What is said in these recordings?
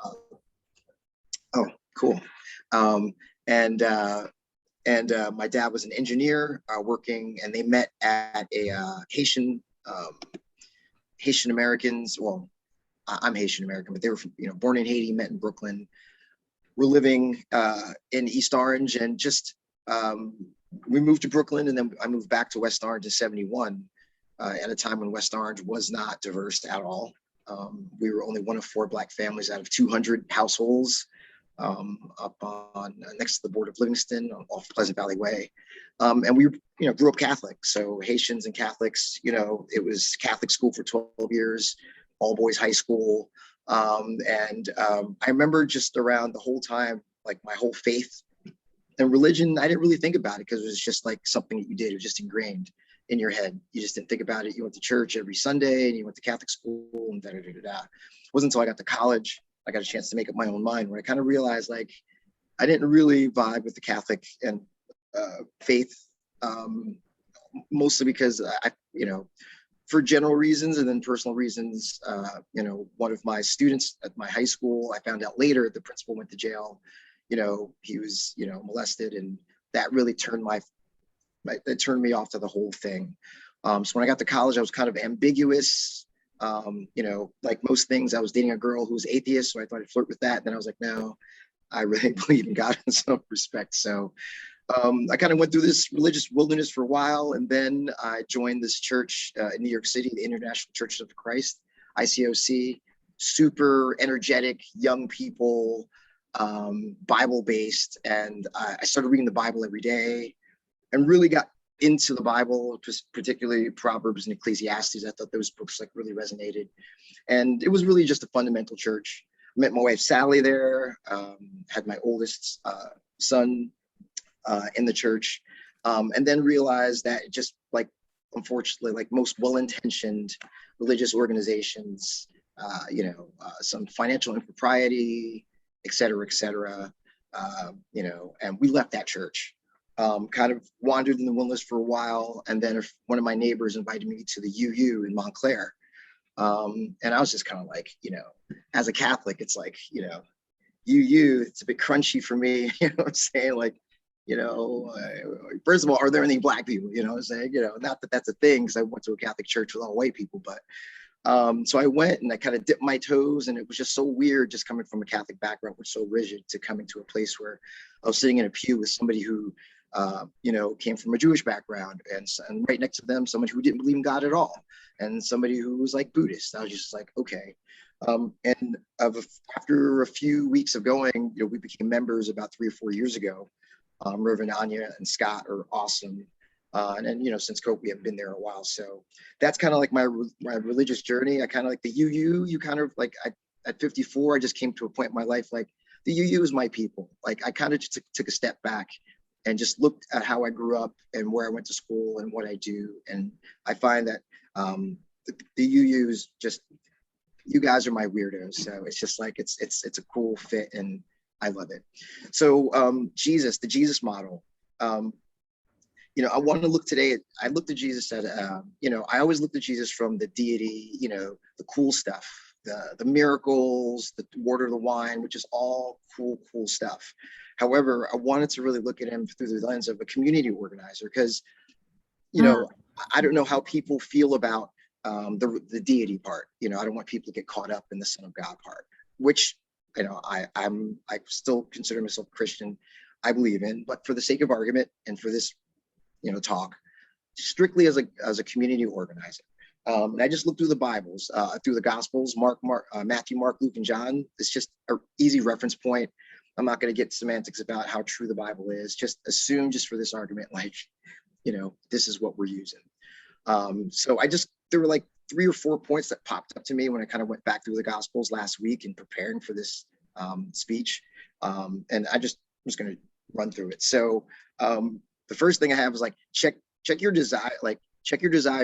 uh, oh, cool. Um, and my dad was an engineer working, and they met at a Haitian Americans. Well, I'm Haitian American, but they were born in Haiti, met in Brooklyn. We're living in East Orange, and just we moved to Brooklyn, and then I moved back to West Orange in '71 at a time when West Orange was not diverse at all. We were only one of 4 Black families out of 200 households up on next to the border of Livingston off Pleasant Valley Way. And we grew up Catholic. So Haitians and Catholics, it was Catholic school for 12 years, all boys high school. I remember just around the whole time, like my whole faith and religion, I didn't really think about it because it was just like something that you did. It was just ingrained in your head. You just didn't think about it. You went to church every Sunday and you went to Catholic school and da-da-da-da-da. It wasn't until I got to college, I got a chance to make up my own mind, where I kind of realized like I didn't really vibe with the Catholic and faith, mostly because for general reasons and then personal reasons. One of my students at my high school, I found out later, the principal went to jail. He was molested, and that really turned me off to the whole thing. So when I got to college, I was kind of ambiguous. Like most things, I was dating a girl who was atheist, so I thought I'd flirt with that. And then I was like, no, I really believe in God in some respect. So I kind of went through this religious wilderness for a while, and then I joined this church in New York City, the International Church of Christ, ICOC. Super energetic, young people, Bible-based, and I started reading the Bible every day, and really got into the Bible, just particularly Proverbs and Ecclesiastes. I thought those books like really resonated, and it was really just a fundamental church. I met my wife Sally there, had my oldest son in the church, and then realized that just like, unfortunately, like most well-intentioned religious organizations, some financial impropriety, et cetera, and we left that church. Kind of wandered in the wilderness for a while, and then one of my neighbors invited me to the UU in Montclair. And I was just kind of like, as a Catholic, it's like, UU, it's a bit crunchy for me, what I'm saying? Like, first of all, are there any Black people, I'm saying, not that that's a thing, because I went to a Catholic church with all white people, but so I went and I kind of dipped my toes, and it was just so weird, just coming from a Catholic background, which was so rigid, to coming to a place where I was sitting in a pew with somebody who came from a Jewish background, and right next to them, someone who didn't believe in God at all, and somebody who was like Buddhist. I was just like, okay. After a few weeks of going, we became members about 3 or 4 years ago. Reverend Anya and Scott are awesome. And then, since COVID, we haven't been there a while. So that's kind of like my religious journey. I kind of like the UU, at 54, I just came to a point in my life, like the UU is my people. Like I kind of just took a step back and just looked at how I grew up and where I went to school and what I do. And I find that the UU is just, you guys are my weirdos. So it's just like, it's a cool fit, and I love it. So the Jesus model. I want to look today. I looked at Jesus at, I always looked at Jesus from the deity, the cool stuff, the miracles, the water, the wine, which is all cool stuff. However, I wanted to really look at him through the lens of a community organizer, because, I don't know how people feel about the deity part. I don't want people to get caught up in the Son of God part, which, I still consider myself Christian. I believe in, but for the sake of argument and for this, talk, strictly as a community organizer. And I just looked through the Bibles, through the Gospels, Matthew, Mark, Luke, and John. It's just an easy reference point. I'm not going to get semantics about how true the Bible is. Just assume, just for this argument, like, this is what we're using. So there were like 3 or 4 points that popped up to me when I kind of went back through the Gospels last week and preparing for this speech. And I just was going to run through it. So the first thing I have is like, check your desire,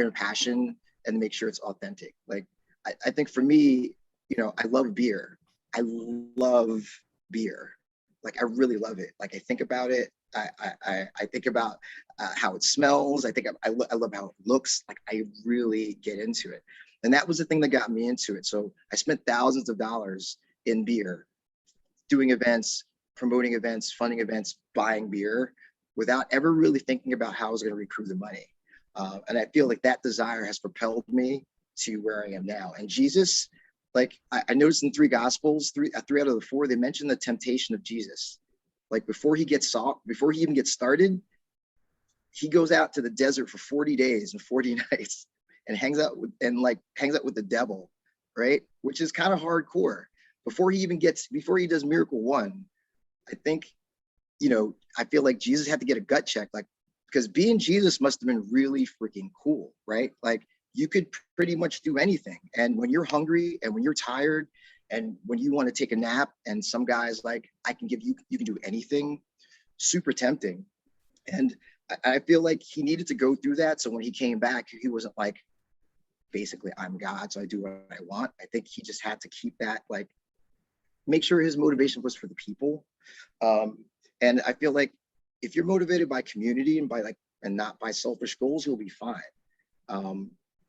and passion, and make sure it's authentic. Like, I think for me, I love beer. I love beer. Like, I really love it. Like, I think about it. I think about how it smells. I love how it looks. Like, I really get into it. And that was the thing that got me into it. So I spent thousands of dollars in beer, doing events, promoting events, funding events, buying beer, without ever really thinking about how I was going to recoup the money. And I feel like that desire has propelled me to where I am now. And Jesus, like I noticed in three gospels, three out of the four, they mention the temptation of Jesus. Like before he even gets started, he goes out to the desert for 40 days and 40 nights and hangs out with the devil, right? Which is kind of hardcore. Before he does miracle one, I think, I feel like Jesus had to get a gut check, like, because being Jesus must have been really freaking cool, right? Like you could pretty much do anything. And when you're hungry and when you're tired and when you want to take a nap, and some guys like, you can do anything, super tempting. And I feel like he needed to go through that. So when he came back, he wasn't like, basically, I'm God, so I do what I want. I think he just had to keep that, like, make sure his motivation was for the people. And I feel like if you're motivated by community and not by selfish goals, you'll be fine.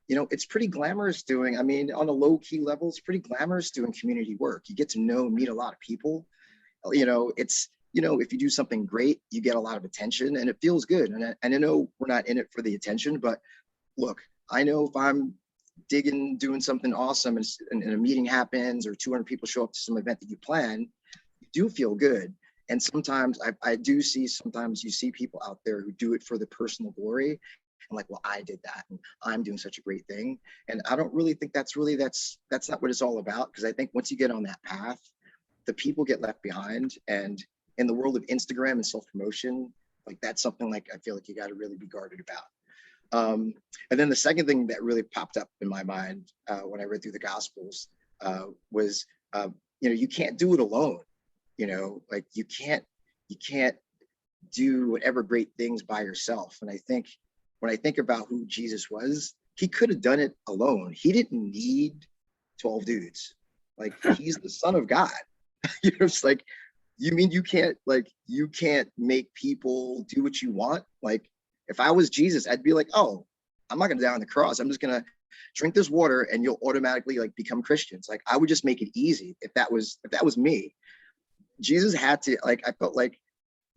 It's pretty glamorous on a low key level, it's pretty glamorous doing community work. You get to meet a lot of people. If you do something great, you get a lot of attention and it feels good. And I know we're not in it for the attention, but look, I know if I'm doing something awesome and a meeting happens or 200 people show up to some event that you plan, you do feel good. And sometimes I do see, sometimes you see people out there who do it for the personal glory. And like, well, I did that and I'm doing such a great thing. And I don't really think that's not what it's all about. Because I think once you get on that path, the people get left behind. And in the world of Instagram and self-promotion, like that's something like I feel like you got to really be guarded about. And then the second thing that really popped up in my mind when I read through the Gospels was, you can't do it alone. Like you can't do whatever great things by yourself. And I think when I think about who Jesus was, he could have done it alone. He didn't need 12 dudes. Like he's the Son of God. It's like, you mean you can't make people do what you want? Like if I was Jesus, I'd be like, oh, I'm not gonna die on the cross. I'm just gonna drink this water and you'll automatically like become Christians. Like I would just make it easy if that was me. Jesus had to, like, I felt like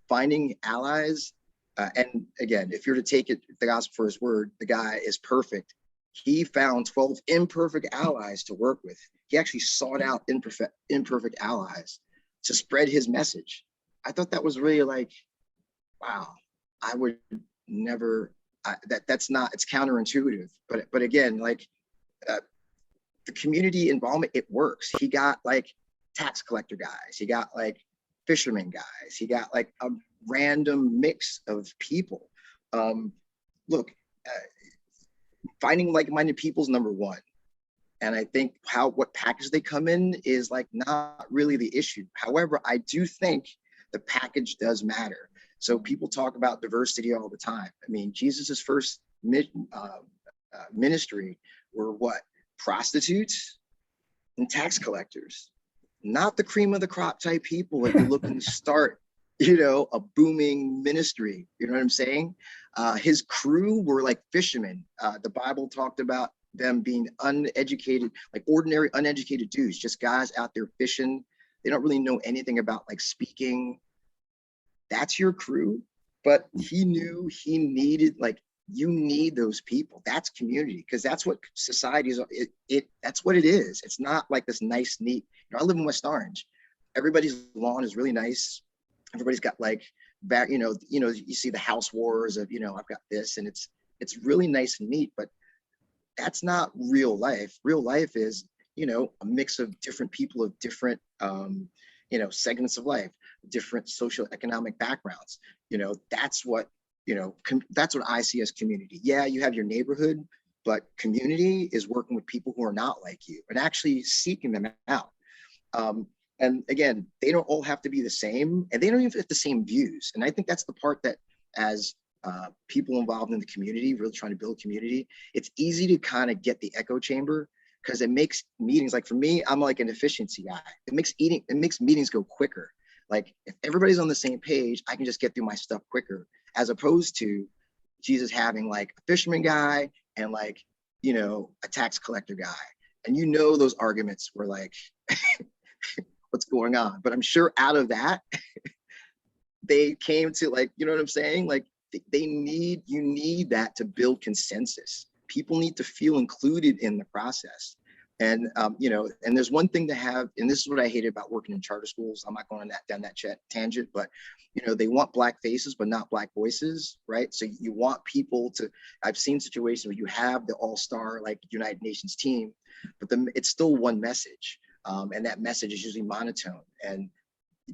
finding allies. And again, if you're to take the gospel for his word, the guy is perfect. He found 12 imperfect allies to work with. He actually sought out imperfect allies to spread his message. I thought that was really like, wow, I would never, it's counterintuitive. But again, like the community involvement, it works. He got like tax collector guys. He got like fisherman guys. He got like a random mix of people. Finding like-minded people is number one. And I think what package they come in is like not really the issue. However, I do think the package does matter. So people talk about diversity all the time. I mean, Jesus's first ministry were what? Prostitutes and tax collectors. Not the cream of the crop type people that you're looking to start, a booming ministry. You know what I'm saying? His crew were like fishermen. The Bible talked about them being uneducated, like ordinary uneducated dudes, just guys out there fishing. They don't really know anything about like speaking. That's your crew. But he knew he needed, like, you need those people. That's community, because that's what society is. That's what it is. It's not like this nice, neat. I live in West Orange. Everybody's lawn is really nice. Everybody's got like back, you see the house wars of, I've got this, and it's really nice and neat, but that's not real life. Real life is, a mix of different people of different, segments of life, different socioeconomic backgrounds. That's what I see as community. Yeah, you have your neighborhood, but community is working with people who are not like you and actually seeking them out. And again, they don't all have to be the same, and they don't even have the same views. And I think that's the part that, as people involved in the community, really trying to build community, it's easy to kind of get the echo chamber, because it makes meetings, like for me, I'm like an efficiency guy. It makes meetings go quicker. Like if everybody's on the same page, I can just get through my stuff quicker, as opposed to Jesus having like a fisherman guy and like, a tax collector guy. And those arguments were like, going on. But I'm sure out of that, they came to like, you know what I'm saying? Like you need that to build consensus. People need to feel included in the process. And, and there's one thing to have, and this is what I hated about working in charter schools. I'm not going down that tangent, but, they want Black faces, but not Black voices, right? So you want people to, I've seen situations where you have the all-star, like United Nations team, but it's still one message. And that message is usually monotone. And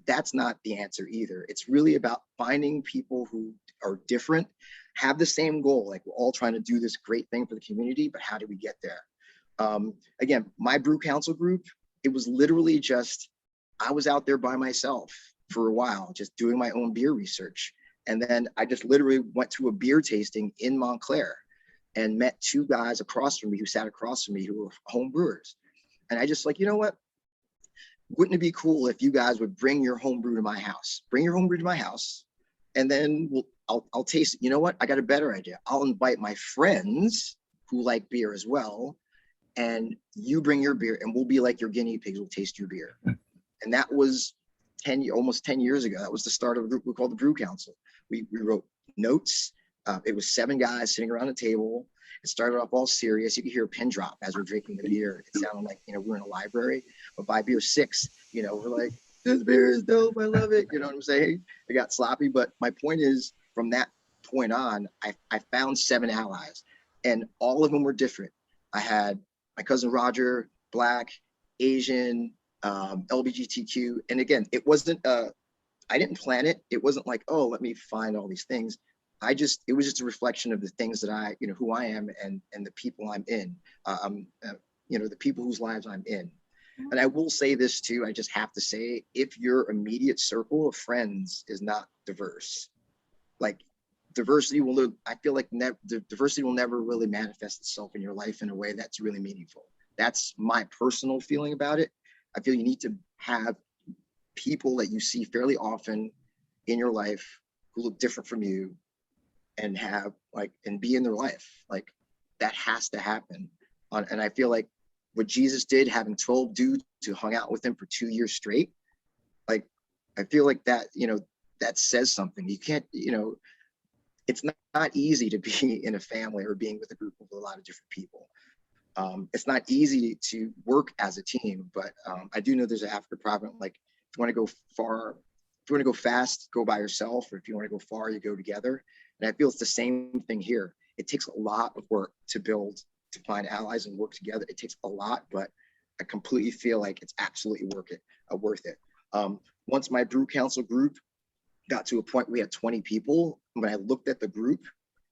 that's not the answer either. It's really about finding people who are different, have the same goal. Like we're all trying to do this great thing for the community, but how do we get there? Again, my brew council group, it was literally just, I was out there by myself for a while, just doing my own beer research. And then I just literally went to a beer tasting in Montclair and met two guys across from me who sat across from me who were home brewers. And I just like, you know what? Wouldn't it be cool if you guys would bring your home brew to my house? Bring your home brew to my house, and then I'll taste it. You know what? I got a better idea. I'll invite my friends who like beer as well, and you bring your beer, and we'll be like your guinea pigs. We'll taste your beer. And that was almost 10 years ago. That was the start of a group we called the Brew Council. We wrote notes. It was 7 guys sitting around a table. It started off all serious. You could hear a pin drop as we're drinking the beer. It sounded like, we're in a library. But by beer 6, we're like, this beer is dope. I love it. You know what I'm saying? It got sloppy. But my point is, from that point on, I found 7 allies, and all of them were different. I had my cousin Roger, Black, Asian, LGBTQ. And again, it wasn't, I didn't plan it. It wasn't like, oh, let me find all these things. It was just a reflection of the things that I, who I am and the people I'm in, the people whose lives I'm in. And I will say this too, I just have to say, if your immediate circle of friends is not diverse, like diversity I feel like diversity will never really manifest itself in your life in a way that's really meaningful. That's my personal feeling about it. I feel you need to have people that you see fairly often in your life who look different from you, and have and be in their life. Like that has to happen. And I feel like what Jesus did, having 12 dudes who hung out with him for 2 years straight, like, I feel like that, that says something. You can't, it's not easy to be in a family or being with a group of a lot of different people. It's not easy to work as a team, but I do know there's an African proverb, like, if you want to go far, if you want to go fast, go by yourself, or if you want to go far, you go together. And I feel it's the same thing here. It takes a lot of work to find allies and work together. It takes a lot, but I completely feel like it's absolutely worth it. Once my brew council group got to a point we had 20 people, when I looked at the group,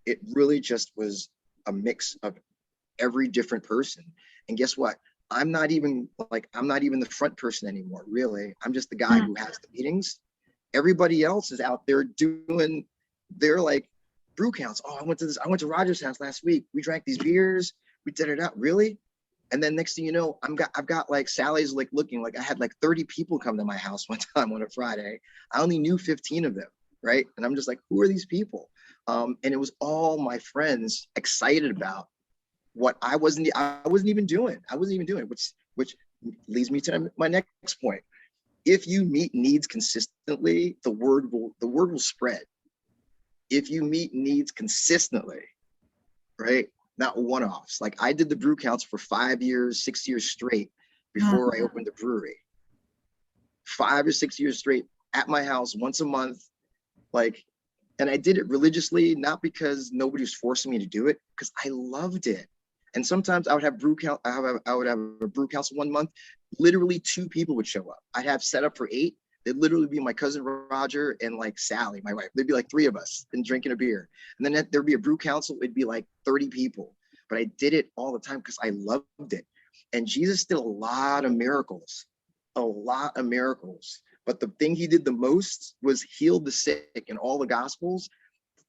it really just was a mix of every different person. And guess what? I'm not even the front person anymore, really. I'm just the guy who has the meetings. Everybody else is out there doing their brew counts. Oh, I went to Roger's house last week. We drank these beers. We did it out. Really? And then next thing you know, I've got Sally's looking like I had 30 people come to my house one time on a Friday. I only knew 15 of them, right? And I'm just like, who are these people? And it was all my friends excited about what I wasn't even doing. Which leads me to my next point. If you meet needs consistently, the word will spread. If you meet needs consistently, right? Not one-offs. Like I did the brew counts for 5 years, 6 years straight before I opened the brewery. 5 or 6 years straight at my house once a month. And I did it religiously, not because nobody was forcing me to do it, because I loved it. And sometimes I would have brew count. I would have a brew council 1 month. Literally 2 people would show up. I'd have set up for 8. It'd literally be my cousin Roger and Sally, my wife. There'd be 3 of us and drinking a beer. And then there'd be a brew council. It'd be 30 people. But I did it all the time because I loved it. And Jesus did a lot of miracles. But the thing he did the most was healed the sick. In all the gospels,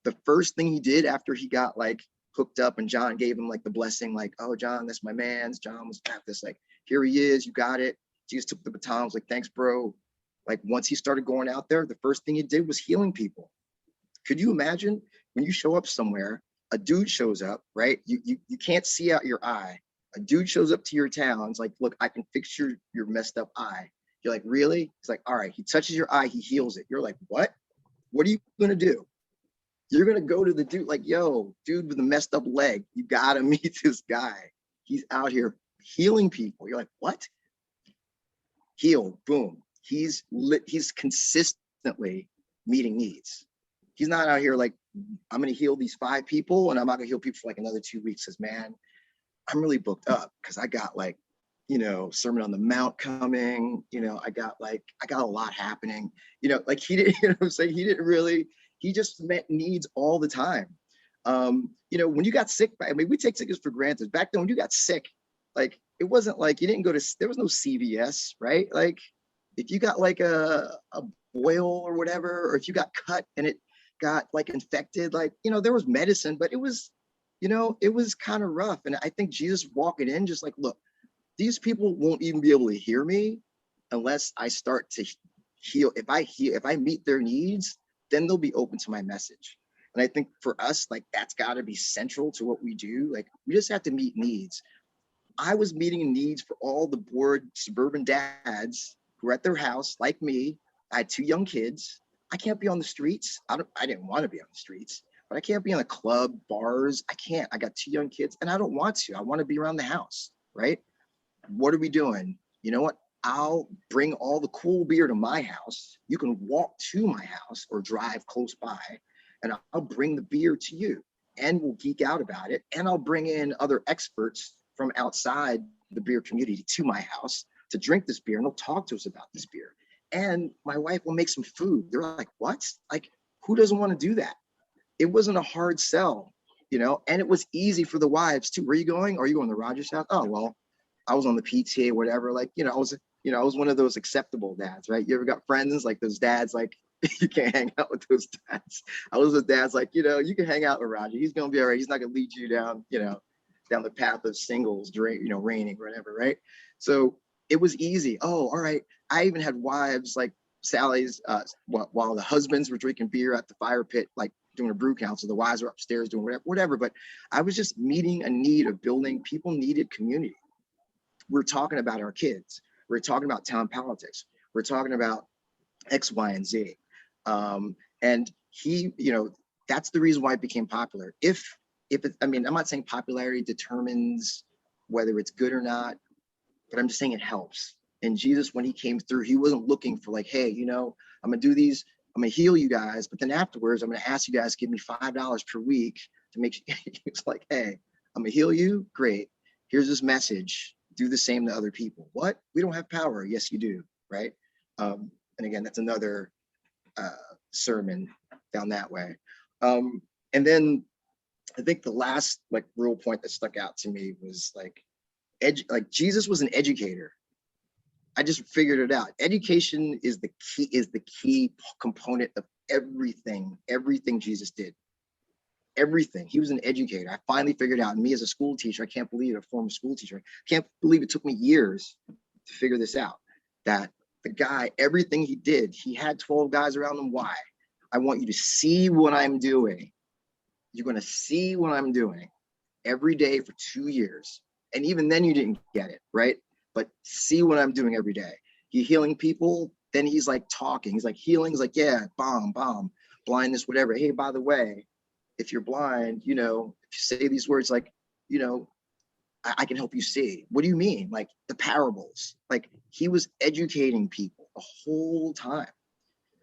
the first thing he did after he got hooked up and John gave him the blessing, oh, John, that's my man's. John was Baptist, here he is, you got it. Jesus took the baton, was thanks, bro. Once he started going out there, the first thing he did was healing people. Could you imagine when you show up somewhere, a dude shows up, right? You can't see out your eye. A dude shows up to your town. It's look, I can fix your messed up eye. You're like, really? He's like, all right, he touches your eye, he heals it. You're like, what? What are you going to do? You're going to go to the dude like, yo, dude with a messed up leg. You got to meet this guy. He's out here healing people. You're like, what? Heal, boom. He's consistently meeting needs. He's not out here like, I'm going to heal these 5 people and I'm not going to heal people for like another 2 weeks. Says, man, I'm really booked up because I got like, Sermon on the Mount coming, I got a lot happening, like he didn't, you know what I'm saying? He just met needs all the time. When you got sick, I mean, we take sickness for granted. Back then when you got sick, like, it wasn't like you didn't go to, there was no CVS, right? Like if you got like a boil or whatever, or if you got cut and it got like infected, like, there was medicine, but it was kind of rough. And I think Jesus walking in just like, look, these people won't even be able to hear me unless I start to heal. If I meet their needs, then they'll be open to my message. And I think for us, like, that's got to be central to what we do. Like, we just have to meet needs. I was meeting needs for all the bored suburban dads who are at their house, like me. I had 2 young kids. I can't be on the streets. I didn't want to be on the streets, but I can't be in a club, bars. I can't. I got 2 young kids and I don't want to. I want to be around the house, right? What are we doing? You know what? I'll bring all the cool beer to my house. You can walk to my house or drive close by, and I'll bring the beer to you, and we'll geek out about it. And I'll bring in other experts from outside the beer community to my house to drink this beer, and they'll talk to us about this beer. And my wife will make some food. They're like, what? Like, who doesn't want to do that? It wasn't a hard sell, and it was easy for the wives too. Where are you going? Are you going to Roger's house? Oh, well, I was on the PTA, whatever. Like, I was one of those acceptable dads, right? You ever got friends like those dads, like you can't hang out with those dads. I was with dads like, you can hang out with Roger. He's going to be all right. He's not going to lead you down, down the path of singles, raining, whatever, right? So it was easy. Oh, all right. I even had wives like Sally's, while the husbands were drinking beer at the fire pit, like doing a brew council, the wives were upstairs doing whatever. But I was just meeting a need of building. People needed community. We're talking about our kids. We're talking about town politics. We're talking about X, Y, and Z. And he, that's the reason why it became popular. I'm not saying popularity determines whether it's good or not, but I'm just saying it helps. And Jesus, when he came through, he wasn't looking for like, hey, I'm gonna do these, I'm gonna heal you guys, but then afterwards, I'm gonna ask you guys to give me $5 per week to make sure. It's like, hey, I'm gonna heal you. Great. Here's this message. Do the same to other people. What? We don't have power. Yes, you do. Right. And again, that's another sermon down that way. And then I think the last like real point that stuck out to me was like Jesus was an educator. I just figured it out. Education is the key component of everything Jesus did. Everything. He was an educator. I finally figured out, and me as a school teacher, I can't believe it, a former school teacher, can't believe it took me years to figure this out, that the guy, everything he did, he had 12 guys around him. Why? I want you to see what I'm doing. You're going to see what I'm doing every day for 2 years. And even then you didn't get it, right? But see what I'm doing every day. You're healing people, then he's like talking. He's like healing, he's like, yeah, bomb, blindness, whatever. Hey, by the way, if you're blind, if you say these words like, I can help you see. What do you mean? Like the parables, like he was educating people the whole time.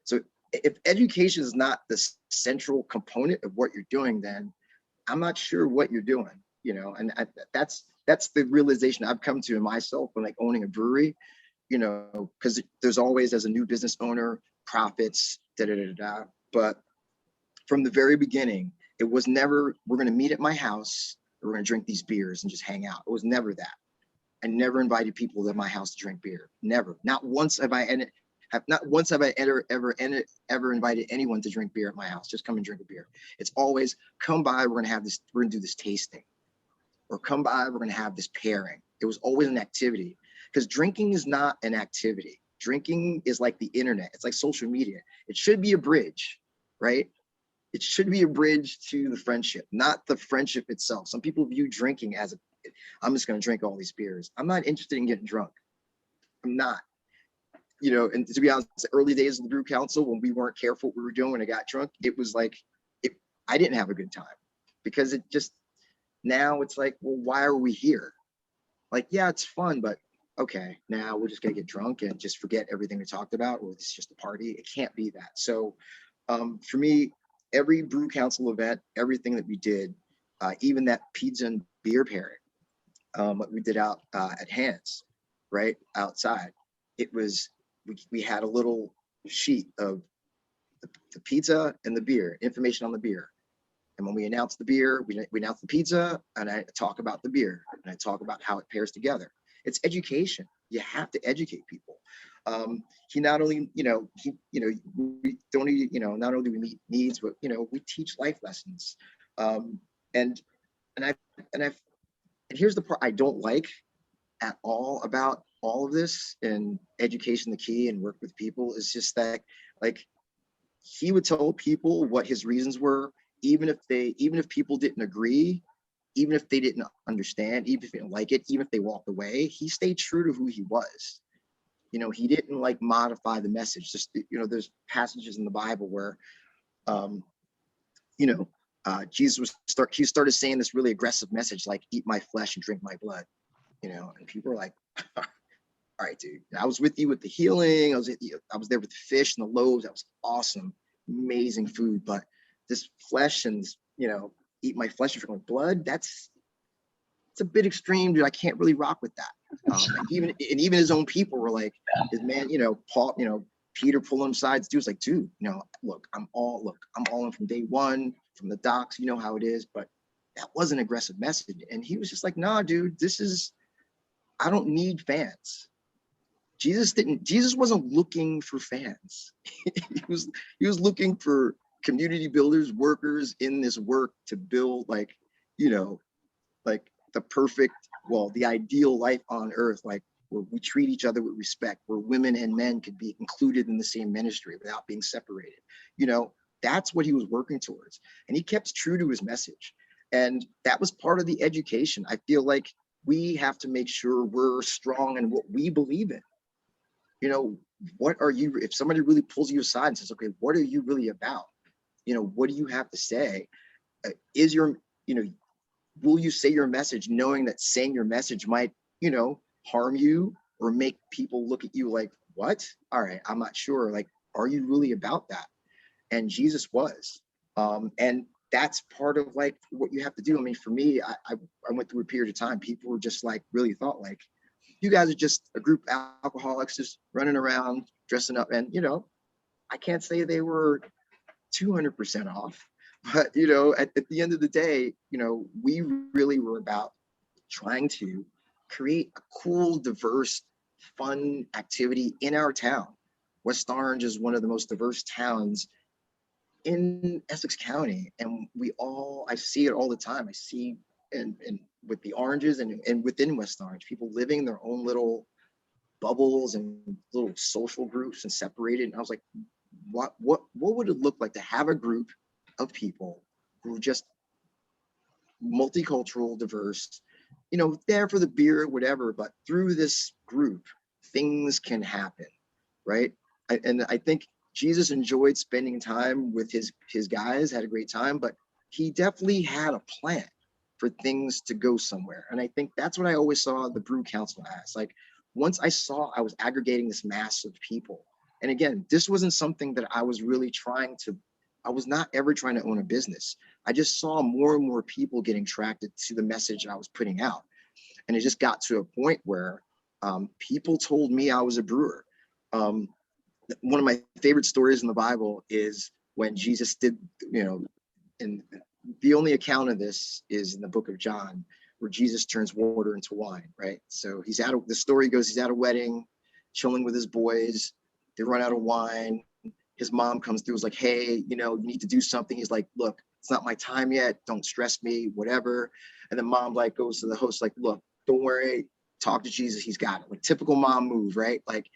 So if education is not the central component of what you're doing, then I'm not sure what you're doing, and that's the realization I've come to in myself when like owning a brewery, because there's always, as a new business owner, profits, but from the very beginning, it was never, we're going to meet at my house, we're going to drink these beers and just hang out. It was never that. I never invited people to my house to drink beer. Never. Not once have I ever invited anyone to drink beer at my house. Just come and drink a beer. It's always come by, we're going to do this tasting, or come by, we're going to have this pairing. It was always an activity, because drinking is not an activity. Drinking is like the internet. It's like social media. It should be a bridge, right? It should be a bridge to the friendship, not the friendship itself. Some people view drinking as I'm just going to drink all these beers. I'm not interested in getting drunk. I'm not. and to be honest, the early days of the Brew Council, when we weren't careful what we were doing when I got drunk, it was like, I didn't have a good time, because now it's like, well, why are we here? Like, yeah, it's fun, but okay, now we're just gonna get drunk and just forget everything we talked about, or it's just a party. It can't be that. So for me, every Brew Council event, everything that we did, even that pizza and beer pairing, what we did out at Hands, right outside, it was, we had a little sheet of the pizza and the beer, information on the beer. And when we announce the beer, we announce the pizza, and I talk about the beer, and I talk about how it pairs together. It's education. You have to educate people. He not only, we don't, not only do we meet needs, but we teach life lessons. And and I and I and here's the part I don't like at all about all of this, and education the key and work with people, is just that, like, he would tell people what his reasons were, even if people didn't agree, even if they didn't understand, even if they didn't like it, even if they walked away, he stayed true to who he was. He didn't like modify the message. Just, there's passages in the Bible where, Jesus he started saying this really aggressive message, like, eat my flesh and drink my blood, and people were like, all right, dude, I was with you with the healing. I was there with the fish and the loaves. That was awesome, amazing food. But this flesh and, eat my flesh and drink my blood, it's a bit extreme, dude. I can't really rock with that. Even his own people were like, his man, Paul, Peter pulling him aside. Dude was like, dude, look, I'm all in from day one, from the docks, you know how it is. But that was an aggressive message. And he was just like, nah, dude, I don't need fans. Jesus wasn't looking for fans. he was looking for community builders, workers in this work to build, like the perfect, the ideal life on earth, like, where we treat each other with respect, where women and men could be included in the same ministry without being separated. That's what he was working towards. And he kept true to his message. And that was part of the education. I feel like we have to make sure we're strong in what we believe in. What are you, if somebody really pulls you aside and says, okay, what are you really about? What do you have to say? Will you say your message knowing that saying your message might, harm you or make people look at you like, what? All right, I'm not sure. Like, are you really about that? And Jesus was. And that's part of like what you have to do. I mean, for me, I went through a period of time, people were just like, really thought like, you guys are just a group of alcoholics just running around, dressing up. And, I can't say they were 200% off, but, at the end of the day, we really were about trying to create a cool, diverse, fun activity in our town. West Orange is one of the most diverse towns in Essex County. And I see it all the time. I see, and with the Oranges and within West Orange, people living their own little bubbles and little social groups and separated. And I was like, what would it look like to have a group of people who are just multicultural, diverse, there for the beer, whatever, but through this group, things can happen, right? And I think Jesus enjoyed spending time with his guys, had a great time, but he definitely had a plan for things to go somewhere. And I think that's what I always saw the Brew Council as. Like, once I saw I was aggregating this mass of people, and again, this wasn't something that I was really I was not ever trying to own a business. I just saw more and more people getting attracted to the message I was putting out. And it just got to a point where people told me I was a brewer. One of my favorite stories in the Bible is when Jesus did, and the only account of this is in the book of John, where Jesus turns water into wine, right? So the story goes, he's at a wedding, chilling with his boys. They run out of wine. His mom comes through, is like, hey, you need to do something. He's like, look, it's not my time yet. Don't stress me, whatever. And then mom like goes to the host, like, look, don't worry. Talk to Jesus. He's got it. Like, typical mom move, right? Like,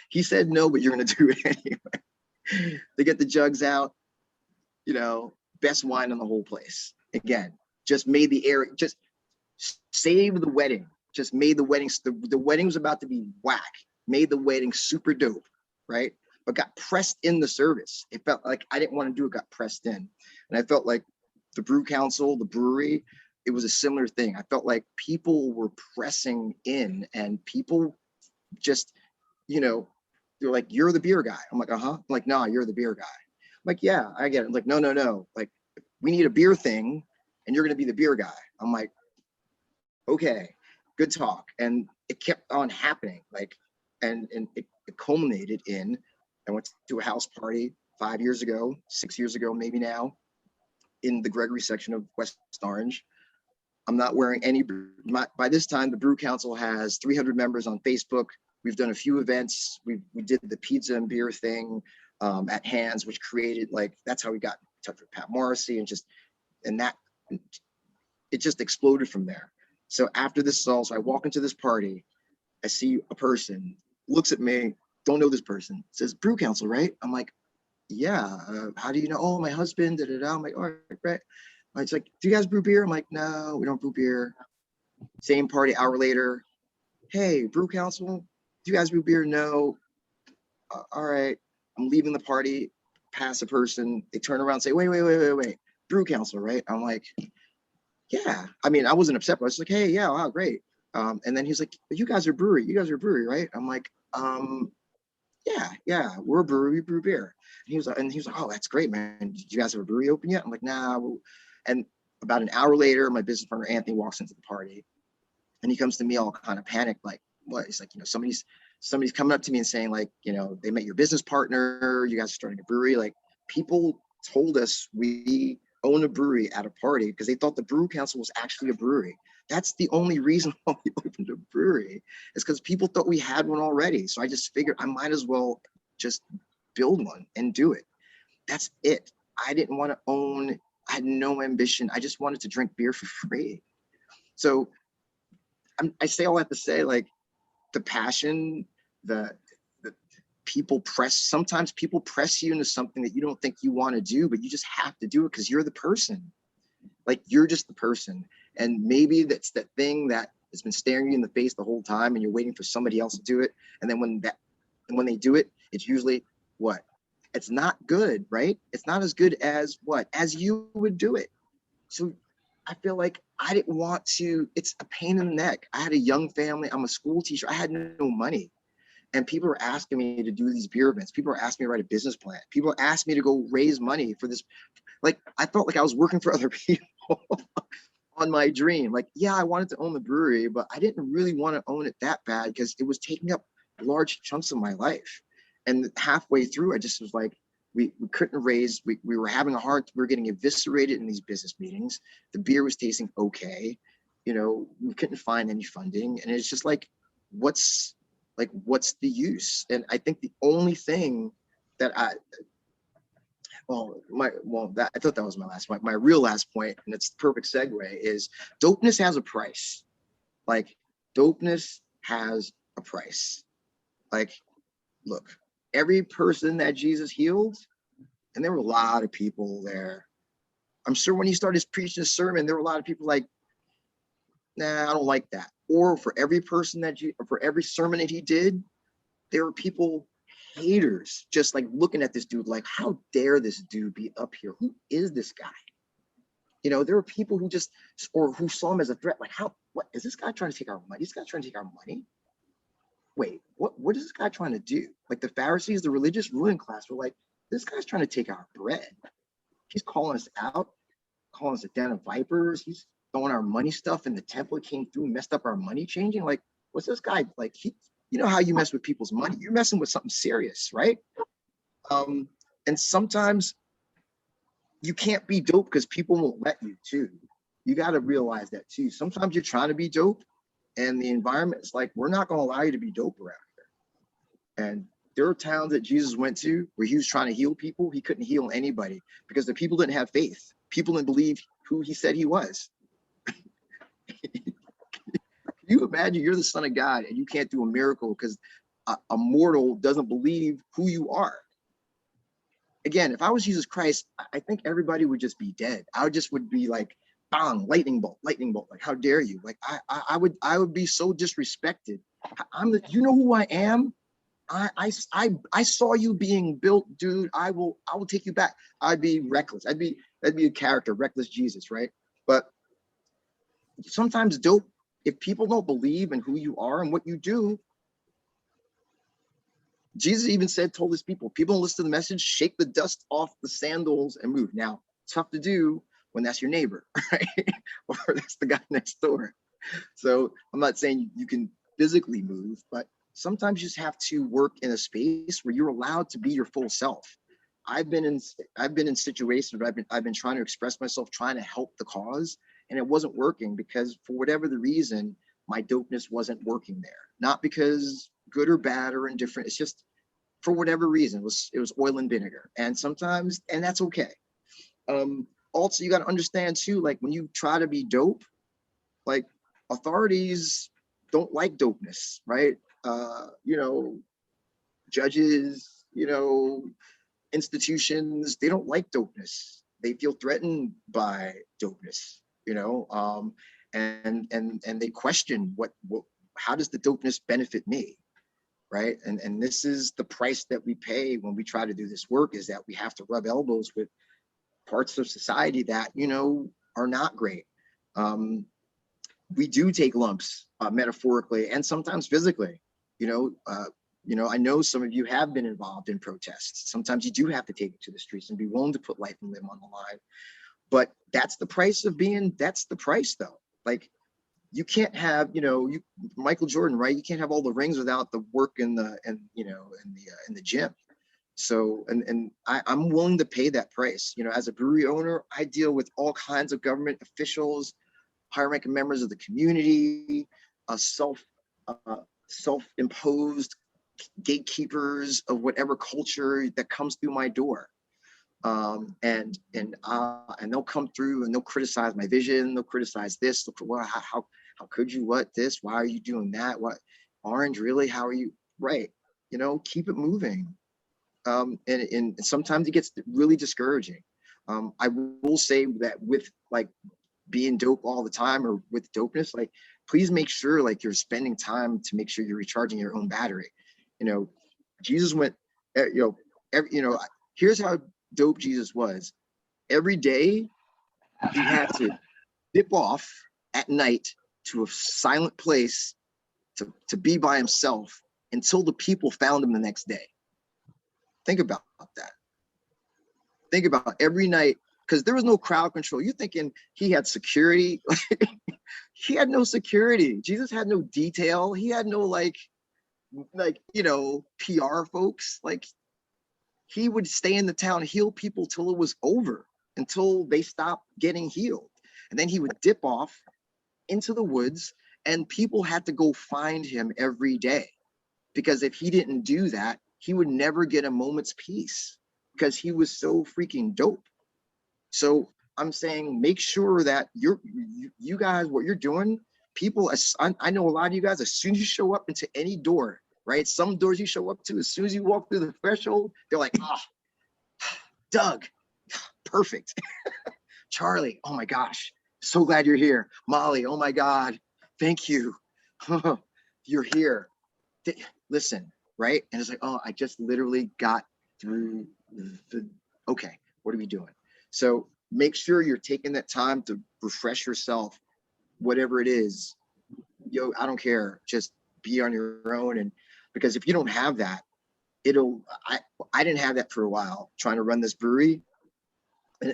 he said no, but you're going to do it anyway. They get the jugs out, best wine in the whole place. Again, just made the air, just saved the wedding. Just made the wedding. The wedding was about to be whack. made the wedding super dope, right? But got pressed in the service. It felt like I didn't want to do it, got pressed in. And I felt like the brew council, the brewery, it was a similar thing. I felt like people were pressing in and people just, you know, they're like, you're the beer guy. I'm like, I'm like, no, you're the beer guy. I'm like, yeah, I get it. I'm like, no. Like, we need a beer thing and you're going to be the beer guy. I'm like, okay, good talk. And it kept on happening. Like, and it culminated in, I went to a house party 5 years ago, 6 years ago, maybe now, in the Gregory section of West Orange. I'm not wearing any, by this time, the Brew Council has 300 members on Facebook. We've done a few events. We did the pizza and beer thing at Hands, which created, like, that's how we got in touch with Pat Morrissey, and that, it just exploded from there. So after this is all, so I walk into this party, I see a person, looks at me, don't know this person, says, Brew Council, right? I'm like, yeah, how do you know? Oh, my husband, da-da-da. I'm like, all right. It's like, do you guys brew beer? I'm like, no, we don't brew beer. Same party, hour later. Hey, Brew Council, do you guys brew beer? No. All right. I'm leaving the party, pass a person. They turn around and say, wait. Brew Council, right? I'm like, yeah. I mean, I wasn't upset, but I was like, hey, yeah, wow, great. And then he's like, but you guys are a brewery, right? I'm like, yeah, we're a brewery, we brew beer. And he was like, oh, that's great, man. Did you guys have a brewery open yet? I'm like, nah. And about an hour later, my business partner, Anthony, walks into the party and he comes to me all kind of panicked, like, what? He's like, somebody's coming up to me and saying, like, they met your business partner, you guys are starting a brewery. Like, people told us we own a brewery at a party because they thought the Brew Council was actually a brewery. That's the only reason why we opened a brewery, is because people thought we had one already. So I just figured I might as well just build one and do it. That's it. I didn't want to own, I had no ambition. I just wanted to drink beer for free. So I say all that to say, like, the passion, the sometimes people press you into something that you don't think you want to do, but you just have to do it because you're the person. Like, you're just the person. And maybe that's that thing that has been staring you in the face the whole time and you're waiting for somebody else to do it. And then when they do it, it's usually what? It's not good, right? It's not as good as what? As you would do it. So I feel like I didn't want to, it's a pain in the neck. I had a young family. I'm a school teacher. I had no money. And people are asking me to do these beer events. People are asking me to write a business plan. People are asking me to go raise money for this. Like, I felt like I was working for other people on my dream. Like, yeah, I wanted to own the brewery, but I didn't really want to own it that bad because it was taking up large chunks of my life. And halfway through, I just was like, we couldn't raise, we were having a hard, we were getting eviscerated in these business meetings. The beer was tasting okay. We couldn't find any funding. And it's just like, what's the use? And I think the only thing that I thought that was my last point. My real last point, and it's the perfect segue, is dopeness has a price. Like, dopeness has a price. Like, look, every person that Jesus healed, and there were a lot of people there. I'm sure when he started preaching his sermon, there were a lot of people like, nah, I don't like that. Or for every person for every sermon that he did, there were people, haters, just like looking at this dude like, how dare this dude be up here? Who is this guy? There were people who who saw him as a threat. Like, what is this guy trying to take our money? This guy trying to take our money? Wait, what is this guy trying to do? Like, the Pharisees, the religious ruling class, were like, this guy's trying to take our bread. He's calling us out, calling us a den of vipers. He's throwing our money stuff in the temple. He came through, messed up our money changing. Like, what's this guy like? You know how you mess with people's money? You're messing with something serious, right? And sometimes you can't be dope because people won't let you too. You got to realize that too. Sometimes you're trying to be dope and the environment is like, we're not going to allow you to be dope around here. And there are towns that Jesus went to where he was trying to heal people. He couldn't heal anybody because the people didn't have faith. People didn't believe who he said he was. Can you imagine you're the son of God and you can't do a miracle because a mortal doesn't believe who you are? Again, if I was Jesus Christ, I think everybody would just be dead. would be like, bang, lightning bolt. Like, how dare you? Like, I would be so disrespected You know who I am? I saw you being built, dude. I will take you back. I'd be reckless. That'd be a character, reckless Jesus, right? But sometimes dope, if people don't believe in who you are and what you do, Jesus even told his people don't listen to the message, shake the dust off the sandals and move. Now, tough to do when that's your neighbor, right? Or that's the guy next door. So I'm not saying you can physically move, but sometimes you just have to work in a space where you're allowed to be your full self. I've been in situations where I've been trying to express myself, trying to help the cause, and it wasn't working because for whatever the reason, my dopeness wasn't working there. Not because good or bad or indifferent. It's just for whatever reason, it was oil and vinegar. And sometimes, and that's okay. Also, you got to understand too, like when you try to be dope, like authorities don't like dopeness, right? Judges, institutions, they don't like dopeness. They feel threatened by dopeness, and they question what how does the dopeness benefit me, right? And this is the price that we pay when we try to do this work, is that we have to rub elbows with parts of society that are not great. We do take lumps, metaphorically and sometimes physically. I know some of you have been involved in protests. Sometimes you do have to take it to the streets and be willing to put life and limb on the line. But that's the price that's the price though. Like you can't have, Michael Jordan, right? You can't have all the rings without the work in the gym. So, I'm willing to pay that price. As a brewery owner, I deal with all kinds of government officials, high-ranking members of the community, self-imposed gatekeepers of whatever culture that comes through my door. And they'll come through and they'll criticize my vision. They'll criticize this. Well, how could you? What this? Why are you doing that? What orange? Really? How are you? Right. Keep it moving. And sometimes it gets really discouraging. I will say that with like being dope all the time or with dopeness, like please make sure like you're spending time to make sure you're recharging your own battery. Jesus went, here's how dope Jesus was. Every day he had to dip off at night to a silent place to be by himself until the people found him the next day. Think about that. Think about every night, because there was no crowd control. You're thinking he had security. He had no security. Jesus had no detail. He had no PR folks. Like he would stay in the town, heal people till it was over, until they stopped getting healed. And then he would dip off into the woods and people had to go find him every day. Because if he didn't do that, he would never get a moment's peace because he was so freaking dope. So I'm saying, make sure that you guys, what you're doing, people, I know a lot of you guys, as soon as you show up into any door, right? Some doors you show up to, as soon as you walk through the threshold, they're like, Doug, perfect. Charlie, oh my gosh, so glad you're here. Molly, oh my God, thank you. You're here. Listen, right? And it's like, oh, I just literally got through okay, what are we doing? So make sure you're taking that time to refresh yourself, whatever it is. I don't care, just be on your own. And because if you don't have that, I didn't have that for a while trying to run this brewery. And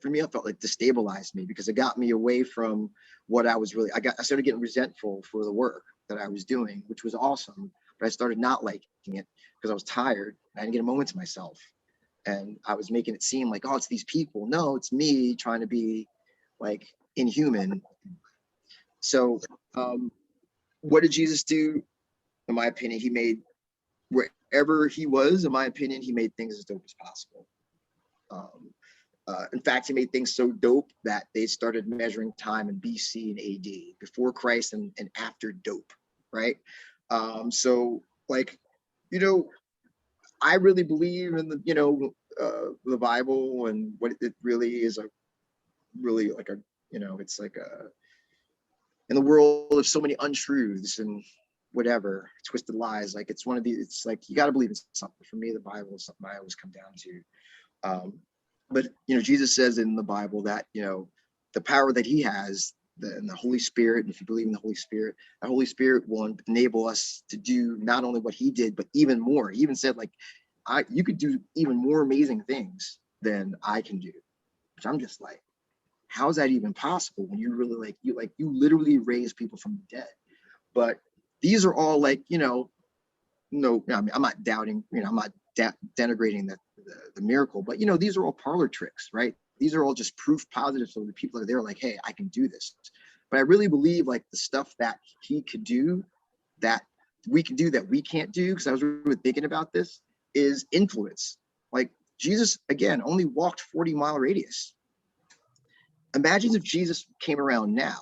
for me, I felt like destabilized me because it got me away from what I was really, I started getting resentful for the work that I was doing, which was awesome. But I started not liking it because I was tired. I didn't get a moment to myself. And I was making it seem like, oh, it's these people. No, it's me trying to be like inhuman. So what did Jesus do? In my opinion, he made, wherever he was, in my opinion, he made things as dope as possible. In fact, he made things so dope that they started measuring time in BC and AD, before Christ and after dope, right? So like, I really believe in the Bible and what it really is, it's like in the world of so many untruths and whatever, twisted lies. Like it's one of these, it's like, you got to believe in something. For me, the Bible is something I always come down to. But, you know, Jesus says in the Bible that, you know, the power that he has, and the Holy Spirit, and if you believe in the Holy Spirit, the Holy Spirit will enable us to do not only what he did, but even more. He even said, like, you could do even more amazing things than I can do, which I'm just like, how is that even possible when you really you literally raise people from the dead? But these are all like, you know, no, I mean, I'm not doubting, you know, I'm not denigrating the miracle, but you know, these are all parlor tricks, right? These are all just proof positive, so the people are there like, hey, I can do this. But I really believe like the stuff that he could do, that we can do that we can't do, because I was really thinking about this, is influence. Like Jesus, again, only walked 40-mile radius. Imagine if Jesus came around now,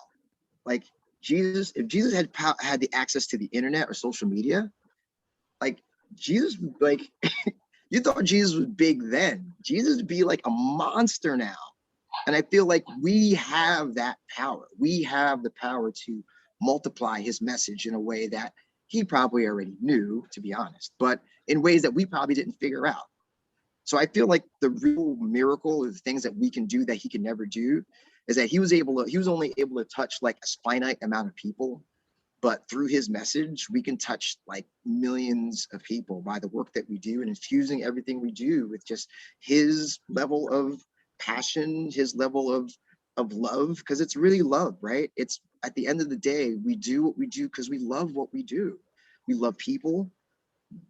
like Jesus, if Jesus had the access to the internet or social media, like Jesus, like you thought Jesus was big then. Jesus would be like a monster now. And I feel like we have that power. We have the power to multiply his message in a way that he probably already knew, to be honest, but in ways that we probably didn't figure out. So I feel like the real miracle, or the things that we can do that he can never do, is that he was only able to touch like a finite amount of people, but through his message, we can touch like millions of people by the work that we do, and infusing everything we do with just his level of passion, his level of love, because it's really love, right? It's at the end of the day, we do what we do because we love what we do. We love people.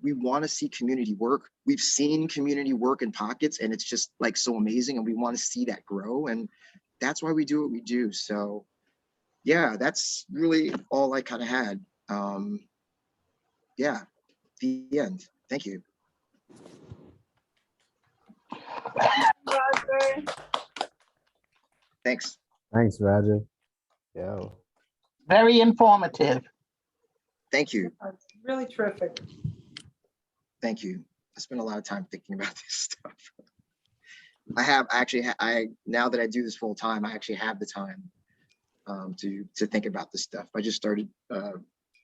We want to see community work. We've seen community work in pockets, and it's just like so amazing, and we want to see that grow, and that's why we do what we do. So yeah, that's really all I kind of had. Yeah, the end. Thank you. Roger. Thanks. Thanks, Roger. Yo. Very informative. Thank you. Really terrific. Thank you. I spent a lot of time thinking about this stuff. I now that I do this full time, I actually have the time to think about this stuff. I just started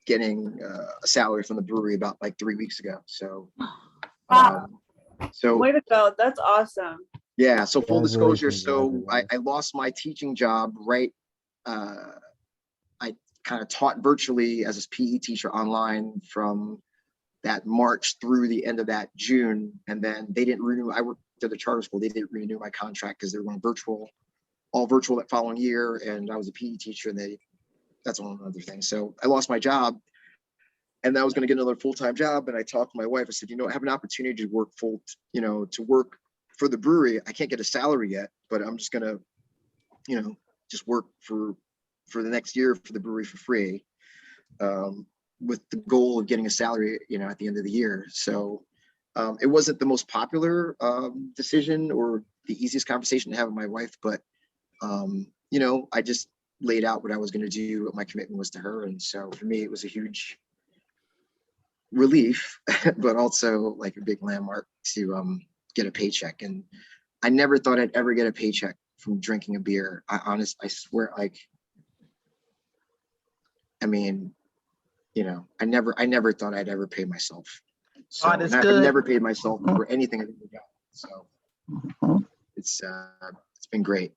getting a salary from the brewery about like 3 weeks ago. So, Way to go. That's awesome. Yeah. So full disclosure. So Congratulations. I lost my teaching job, right? I kind of taught virtually as a PE teacher online from that March through the end of that June. And then they didn't renew. I worked at the charter school. They didn't renew my contract because they were going all virtual that following year. And I was a PE teacher, and that's another thing. So I lost my job, and I was going to get another full-time job. And I talked to my wife. I said, you know, I have an opportunity to work to work for the brewery. I can't get a salary yet, but I'm just going to, you know, just work for the next year for the brewery for free, with the goal of getting a salary, you know, at the end of the year. So it wasn't the most popular decision or the easiest conversation to have with my wife, but you know, I just laid out what I was going to do, what my commitment was to her. And so for me, it was a huge relief, but also like a big landmark to get a paycheck. And I never thought I'd ever get a paycheck from drinking a beer. I swear, like, I mean, you know, I never thought I'd ever pay myself. So God is I've good. never paid myself for anything I've ever got. So it's been great.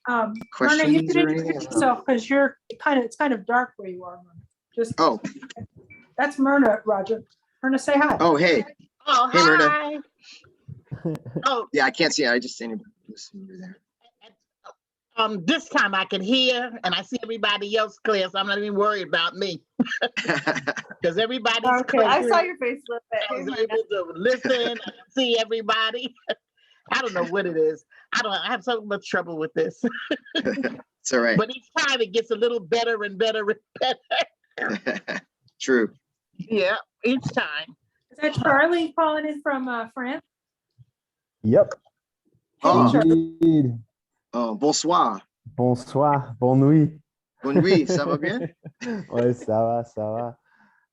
Myrna, you Questions can or anything? introduce yourself because it's kind of dark where you are. Just Oh, that's Myrna, Roger. Myrna, say hi. oh, hey. Oh, Hey, Myrna. hi. Oh, Yeah, I can't see it. I just see anybody there. this time I can hear and I see everybody else clear, so I'm not even worried about me because everybody's Okay, clear. I saw your face a little bit. I Hey, was Myrna. able to listen, see everybody. I don't know what it is. I have so much trouble with this. It's all right. But each time it gets a little better and better and better. True. Yeah, each time. Is that Charlie calling in from France? Yep. Hey, Oh. Charlie. Indeed. Bonsoir. Bonsoir. Bonne nuit. Bonne nuit. Ça va bien? Ouais, ça va, ça va.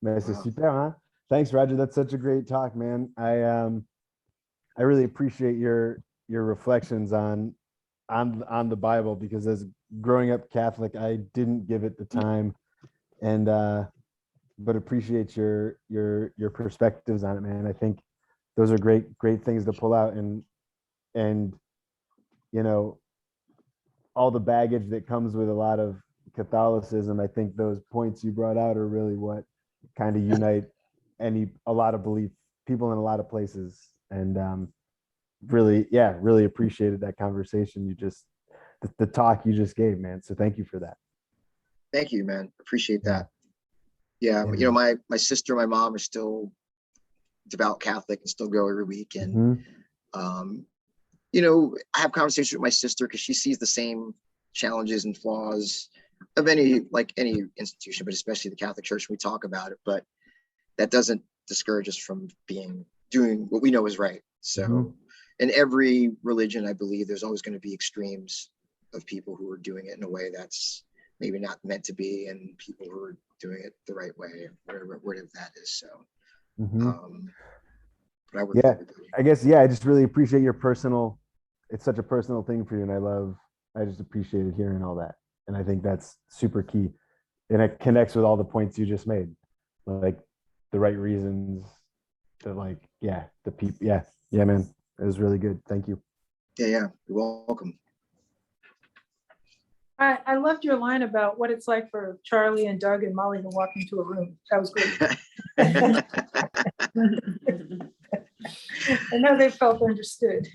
Mais c'est Wow. super, hein? Thanks, Roger. That's such a great talk, man. I really appreciate your reflections on on the Bible, because as growing up Catholic, I didn't give it the time, and but appreciate your perspectives on it, man. I think those are great things to pull out, and you know, all the baggage that comes with a lot of Catholicism. I think those points you brought out are really what kind of unite a lot of belief people in a lot of places, and really appreciated that conversation the talk you just gave, man. So thank you for that. Thank you, man. Appreciate that. Yeah, Yeah, you know, my sister, my mom are still devout Catholic and still go every week. And, you know, I have conversations with my sister because she sees the same challenges and flaws of any institution, but especially the Catholic Church. We talk about it, but that doesn't discourage us from doing what we know is right. So in every religion, I believe there's always going to be extremes of people who are doing it in a way that's maybe not meant to be, and people who are doing it the right way, whatever that is. So, but I work with everybody. I guess, I just really appreciate it's such a personal thing for you. And I just appreciated hearing all that. And I think that's super key. And it connects with all the points you just made, like the right reasons, the people. Yeah, man. It was really good. Thank you. Yeah. You're welcome. I loved your line about what it's like for Charlie and Doug and Molly to walk into a room. That was great. I know they felt understood.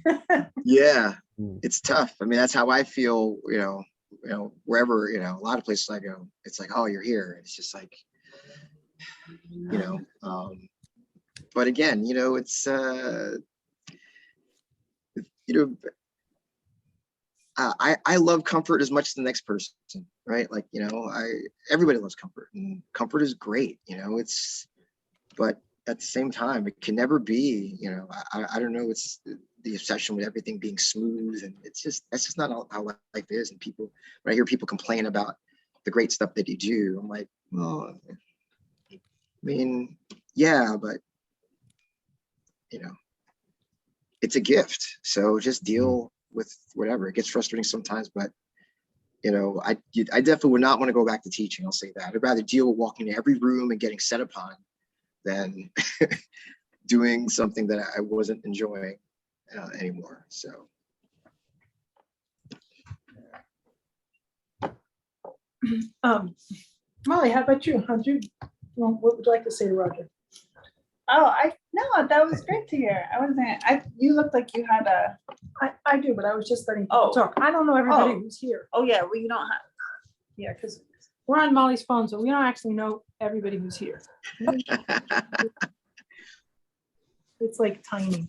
Yeah, it's tough. I mean, that's how I feel, you know, wherever, a lot of places I go, it's like, oh, you're here. It's just like, but again, it's, I love comfort as much as the next person, right? Like, everybody loves comfort, and comfort is great, but at the same time, it can never be, I don't know, it's the obsession with everything being smooth, and that's just not how life is. And when I hear people complain about the great stuff that you do, I'm like, well, I mean, yeah, but it's a gift. So just deal with whatever. It gets frustrating sometimes, but I definitely would not want to go back to teaching. I'll say that. I'd rather deal with walking into every room and getting set upon than doing something that I wasn't enjoying anymore. So. Molly, how about you? What would you like to say to Roger? Oh, that was great to hear. You looked like you had a. I do, but I was just letting people talk. I don't know everybody who's here. Oh yeah, well you don't have. Yeah, because we're on Molly's phone, so we don't actually know everybody who's here. It's like tiny.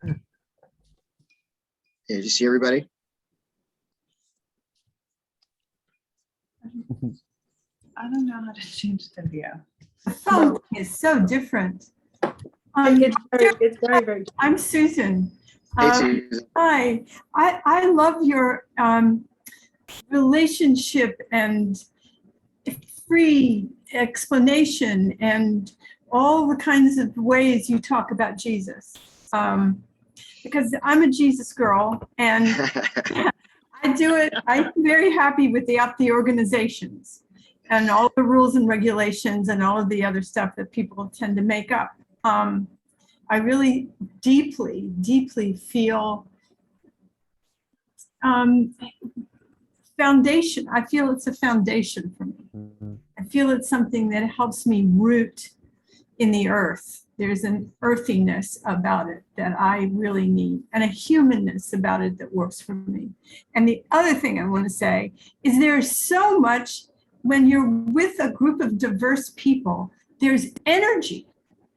Yeah, did you see everybody? I don't know how to change the view. The phone is so different. It's very, very. I'm Susan. Hey, Susan. Hi. I love your relationship and free explanation and all the kinds of ways you talk about Jesus. Because I'm a Jesus girl, and I do it. I'm very happy with the organizations and all the rules and regulations and all of the other stuff that people tend to make up. I really deeply, deeply feel foundation. I feel it's a foundation for me. I feel it's something that helps me root in the earth. There's an earthiness about it that I really need, and a humanness about it that works for me. And the other thing I want to say is there's so much, when you're with a group of diverse people, there's energy.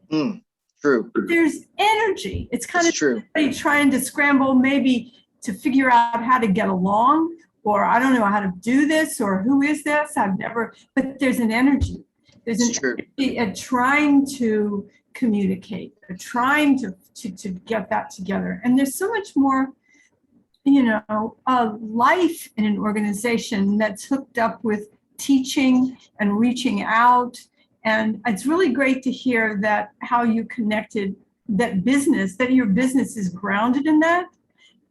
True. There's energy. It's kind of true. Trying to scramble maybe to figure out how to get along, or I don't know how to do this, or who is this? But there's an energy. There's an energy at trying to communicate, at trying to get that together. And there's so much more, life in an organization that's hooked up with teaching and reaching out. And it's really great to hear that how you connected that your business is grounded in that.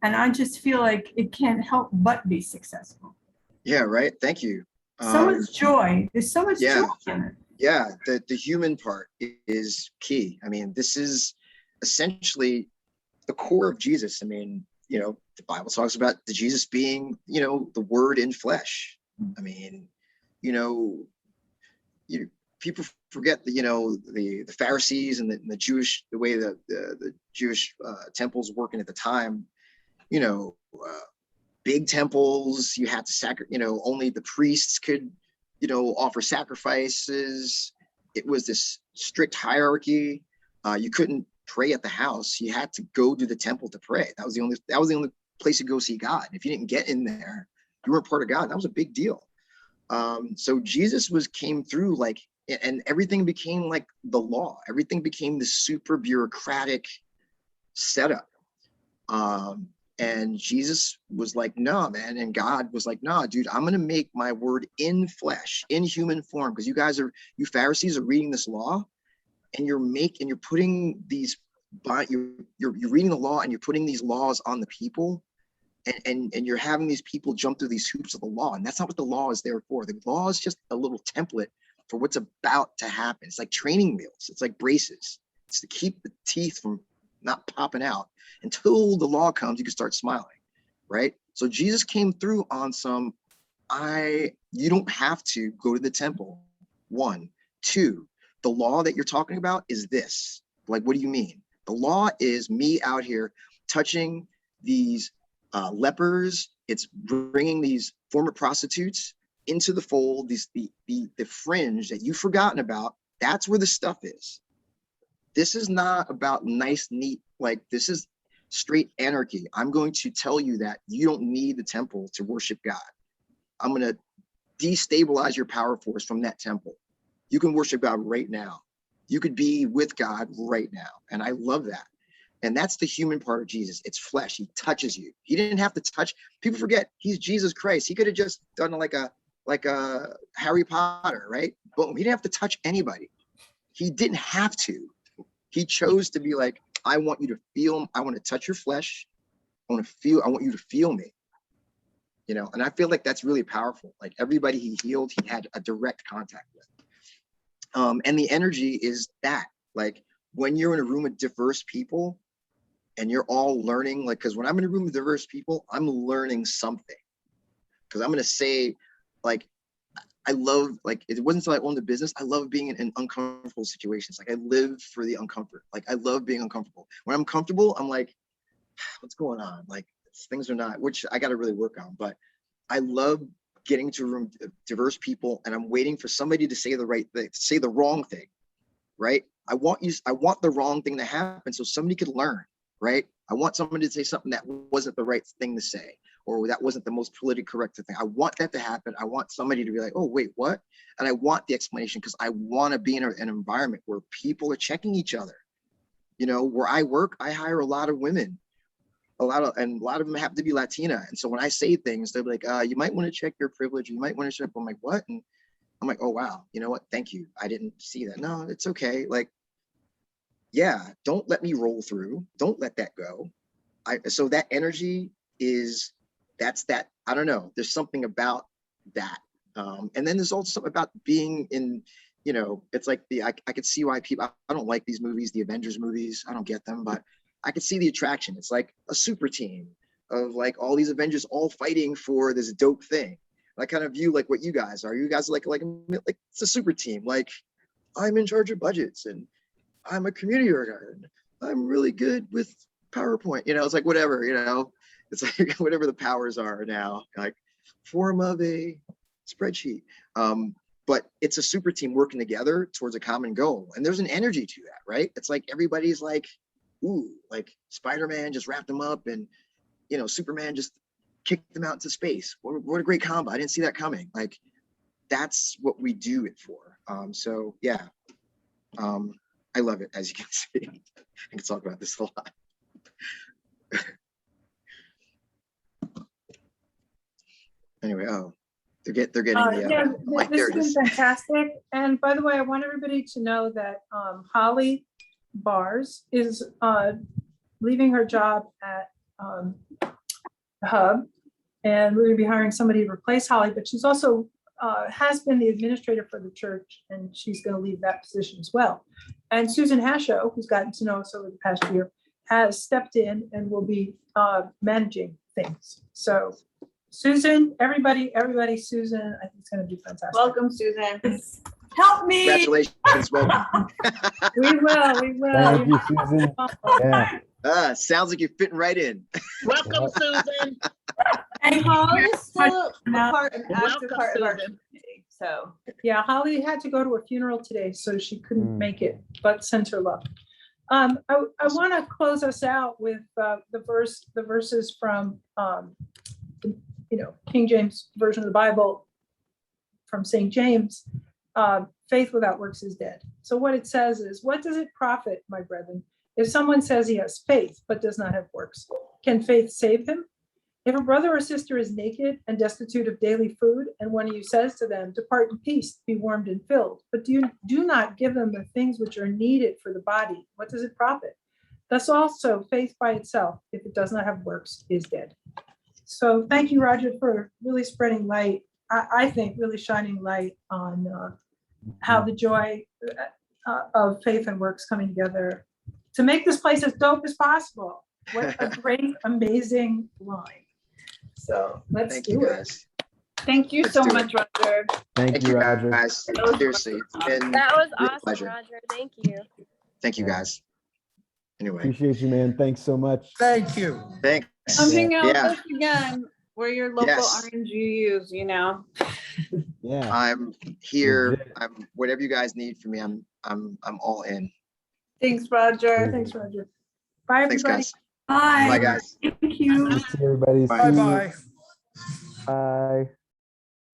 And I just feel like it can't help but be successful. Yeah, right. Thank you. So much joy. There's so much yeah. joy in it. Yeah, the human part is key. I mean, this is essentially the core of Jesus. I mean, you know, the Bible talks about the Jesus being, you know, the word in flesh. I mean, you know, people forget the, you know, the Pharisees and the Jewish, the way the Jewish temples working at the time, you know, big temples, you had to you know, only the priests could, you know, offer sacrifices. It was this strict hierarchy. You couldn't pray at the house. You had to go to the temple to pray. That was the only place to go see God. If you didn't get in there, you weren't part of God. That was a big deal. So Jesus came through like, and everything became like the law. Everything became this super bureaucratic setup. And Jesus was like, no, man. And God was like, no, dude, I'm going to make my word in flesh, in human form. Because you Pharisees are reading this law and you're putting these, you're reading the law and you're putting these laws on the people. And you're having these people jump through these hoops of the law. And that's not what the law is there for. The law is just a little template for what's about to happen. It's like training wheels. It's like braces. It's to keep the teeth from not popping out until the law comes, you can start smiling, right? So Jesus came through on some, you don't have to go to the temple. 1, 2, the law that you're talking about is this. Like, what do you mean? The law is me out here touching these lepers. It's bringing these former prostitutes into the fold, the fringe that you've forgotten about. That's where the stuff is. This is not about nice, neat, like this is straight anarchy. I'm going to tell you that you don't need the temple to worship God. I'm going to destabilize your power force from that temple. You can worship God right now. You could be with God right now. And I love that. And that's the human part of Jesus. It's flesh. He touches you. He didn't have to touch. People forget he's Jesus Christ. He could have just done like a Harry Potter, right? Boom. He didn't have to touch anybody. He didn't have to. He chose to be like, I want you to feel, I want to touch your flesh. I want you to feel me. You know, and I feel like that's really powerful. Like everybody he healed, he had a direct contact with. And the energy is that, like when you're in a room with diverse people and you're all learning, like, because when I'm in a room with diverse people, I'm learning something. Because I'm going to say, like, I love, like, it wasn't until I owned the business. I love being in uncomfortable situations. Like I live for the uncomfort. Like I love being uncomfortable. When I'm comfortable, I'm like, what's going on? Like things are not, which I got to really work on. But I love getting to a room of diverse people and I'm waiting for somebody to say the right thing, say the wrong thing, right? I want the wrong thing to happen so somebody could learn, right? I want somebody to say something that wasn't the right thing to say, or that wasn't the most politically correct thing. I want that to happen. I want somebody to be like, oh, wait, what? And I want the explanation because I want to be in an environment where people are checking each other. You know, where I work, I hire a lot of women, a lot of them happen to be Latina. And so when I say things, they're like, you might want to check your privilege. You might want to check. I'm like, what? And I'm like, oh, wow. You know what? Thank you. I didn't see that. No, it's okay. Like, yeah, don't let me roll through. Don't let that go. So that energy is, that's that, I don't know. There's something about that. And then there's also something about being in, you know, it's like I could see why people, I don't like these movies, the Avengers movies. I don't get them, but I could see the attraction. It's like a super team of like all these Avengers all fighting for this dope thing. I kind of view like what you guys are. You guys are like it's a super team. Like I'm in charge of budgets and I'm a community organizer. I'm really good with PowerPoint. You know, it's like whatever, you know, it's like whatever the powers are now, like form of a spreadsheet. But it's a super team working together towards a common goal. And there's an energy to that, right? It's like everybody's like, ooh, like Spider-Man just wrapped them up and, you know, Superman just kicked them out into space. What a great combo. I didn't see that coming. Like, that's what we do it for. So yeah, I love it, as you can see. I can talk about this a lot. Anyway, they're getting the mic. This There has it been is. fantastic. And by the way, I want everybody to know that Holly Bars is leaving her job at hub. And we're gonna be hiring somebody to replace Holly, but she's also has been the administrator for the church, and she's gonna leave that position as well. And Susan Hasho, who's gotten to know us over the past year, has stepped in and will be managing things. So Susan, everybody, Susan, I think it's gonna be fantastic. Welcome, Susan. Help me. Congratulations, welcome. We will. Thank you, Susan. Yeah. Sounds like you're fitting right in. Welcome, Susan. And Holly is still an Welcome, active part of our Susan. community, so. Yeah, Holly had to go to a funeral today, so she couldn't make it, but sent her love. I want to close us out with the verses from King James Version of the Bible from St. James. Faith without works is dead. So what it says is, what does it profit, my brethren, if someone says he has faith but does not have works? Can faith save him? If a brother or sister is naked and destitute of daily food, and one of you says to them, depart in peace, be warmed and filled, but do not give them the things which are needed for the body, what does it profit? Thus also faith by itself, if it does not have works, is dead. So thank you, Roger, for really spreading light, I think really shining light on how the joy of faith and works coming together to make this place as dope as possible. What a great, amazing line. So let's Thank do you, it. guys. Thank you Let's so do it. much, Roger. Thank you, Roger. guys. Seriously, it's been That was real awesome, pleasure. Roger. Thank you. Thank you, guys. Anyway, Appreciate you, man. Thanks so much. Thank you. thanks. Come hang out with Yeah. us again. We're your local Yes. RNGUs, you know. Yeah. I'm here. Legit. I'm whatever you guys need from me. I'm all in. Thanks, Roger. Thanks, Roger. Bye, Thanks, everybody. guys. Bye. Bye, guys. Thank you. See everybody. Bye. See you. Bye-bye. Bye.